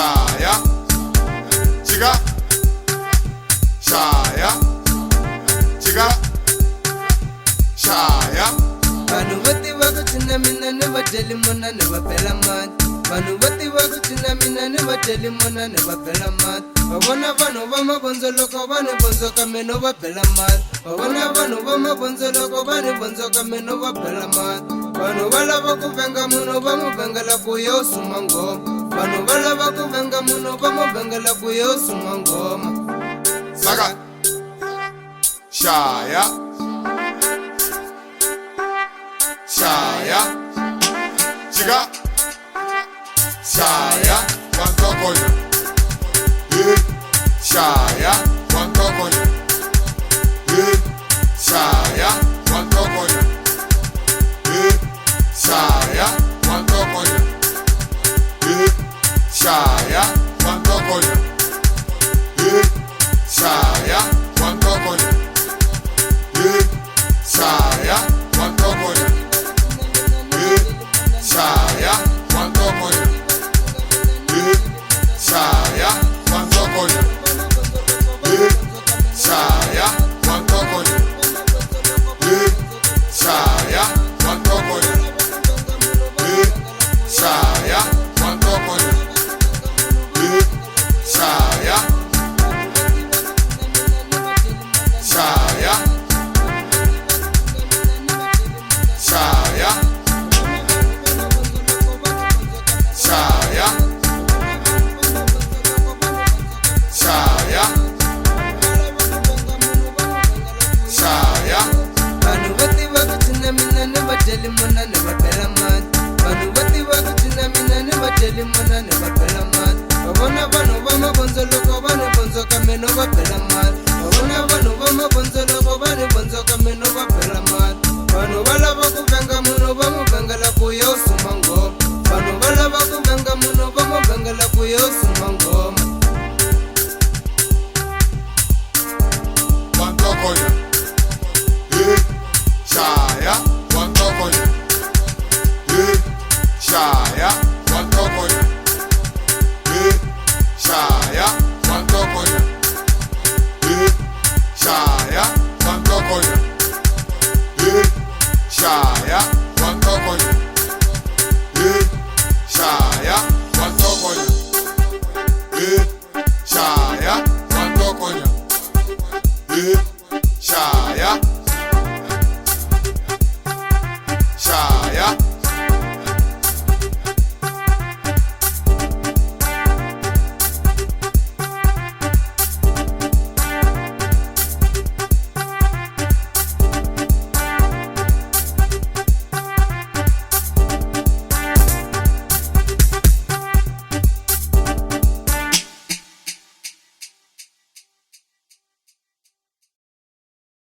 shaya, chiga, shaya, chiga, shaya. Vanuvati vakuchina mina nevateli mona nevapela mati. Vanuvati vakuchina mina nevateli mona nevapela mati. Vavona vanhu va mabondzo loko vanhu bondzoka meno va bela mati. Vavona vanhu va mabondzo loko vanhu bondzoka meno va bela mati. Vanhu va lava ku venga munhu va mu vengela ku yo suma ngoma. Vanhu va lava ku venga munhu va mu vengela ku yo suma ngoma. Saka, shaya, shaya, chiga, shaya, quanto coño, shaya, quanto coño, shaya, quanto coño, shaya, quanto coño, shaya, quanto coño, shaya, quanto coño, shaya, quanto coño, shaya, quanto coño, shaya, quanto coño, shaya, quanto coño, shaya, quanto coño, shaya, quanto coño, shaya, shaya, shaya, shaya, shaya, shaya. Vanuvati vakuchina mina nevateli mona nevapela mati. Vanuvati vakuchina mina nevateli mona nevapela mati. Vavona vanhu va mabondzo loko vanhu bondzoka meno va bela mati. Vavona vanhu va mabondzo